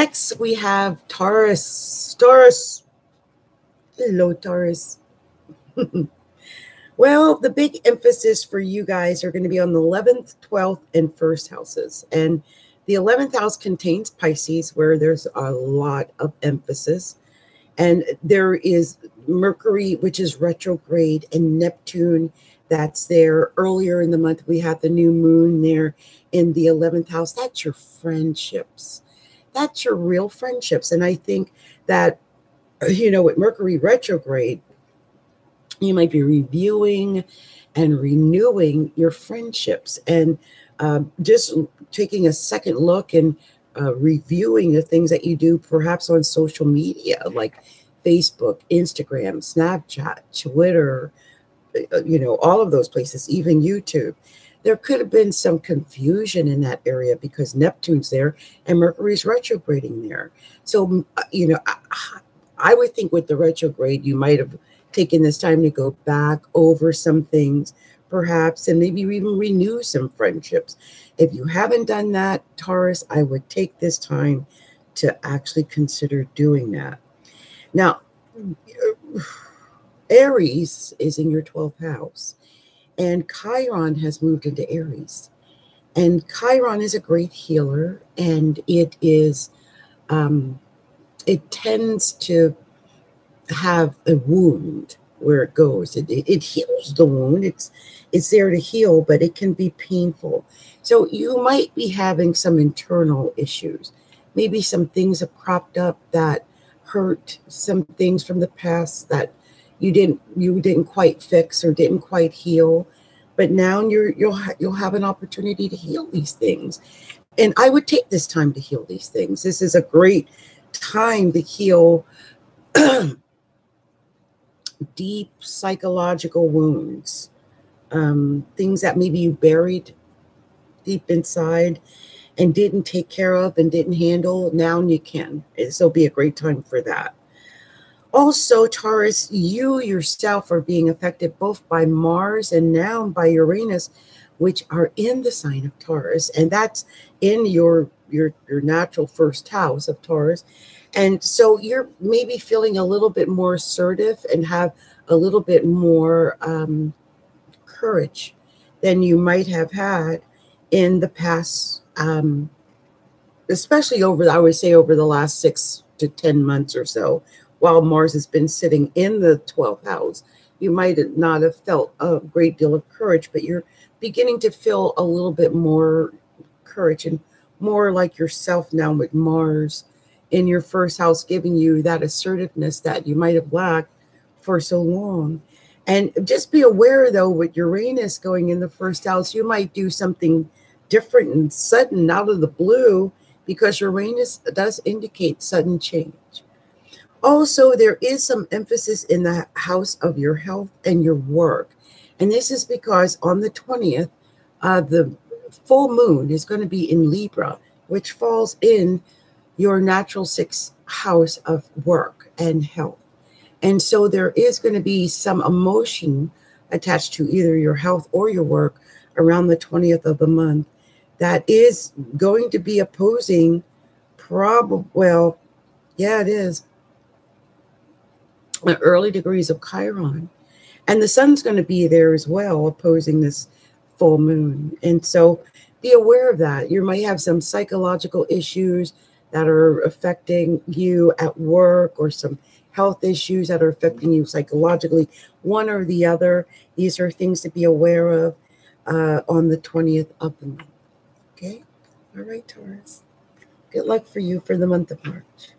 Next, we have Taurus. Taurus. Hello, Taurus. Well, the big emphasis for you guys are going to be on the 11th, 12th, and 1st houses. And the 11th house contains Pisces, where there's a lot of emphasis. And there is Mercury, which is retrograde, and Neptune, that's there. Earlier in the month, we had the new moon there in the 11th house. That's your friendships. That's your real friendships. And I think that, with Mercury retrograde, you might be reviewing and renewing your friendships and just taking a second look and reviewing the things that you do, perhaps on social media like Facebook, Instagram, Snapchat, Twitter, all of those places, even YouTube. There could have been some confusion in that area because Neptune's there and Mercury's retrograding there. So, I would think with the retrograde, you might have taken this time to go back over some things, perhaps, and maybe even renew some friendships. If you haven't done that, Taurus, I would take this time to actually consider doing that. Now, Aries is in your 12th house, and Chiron has moved into Aries. And Chiron is a great healer, and it tends to have a wound where it goes. It heals the wound. It's there to heal, but it can be painful. So you might be having some internal issues. Maybe some things have cropped up that hurt, some things from the past that you didn't quite fix or didn't quite heal. But now you'll have an opportunity to heal these things. And I would take this time to heal these things. This is a great time to heal deep psychological wounds, things that maybe you buried deep inside and didn't take care of and didn't handle. Now you can. This will be a great time for that. Also, Taurus, you yourself are being affected both by Mars and now by Uranus, which are in the sign of Taurus, and that's in your natural first house of Taurus. And so you're maybe feeling a little bit more assertive and have a little bit more courage than you might have had in the past, especially over the last 6 to 10 months or so, while Mars has been sitting in the 12th house. You might not have felt a great deal of courage, but you're beginning to feel a little bit more courage and more like yourself now with Mars in your first house, giving you that assertiveness that you might have lacked for so long. And just be aware, though, with Uranus going in the first house, you might do something different and sudden out of the blue, because Uranus does indicate sudden change. Also, there is some emphasis in the house of your health and your work. And this is because on the 20th, the full moon is going to be in Libra, which falls in your natural 6th house of work and health. And so there is going to be some emotion attached to either your health or your work around the 20th of the month that is going to be opposing the early degrees of Chiron. And the sun's going to be there as well, opposing this full moon. And so be aware of that. You might have some psychological issues that are affecting you at work, or some health issues that are affecting you psychologically, one or the other. These are things to be aware of on the 20th of the month. Okay? All right, Taurus. Good luck for you for the month of March.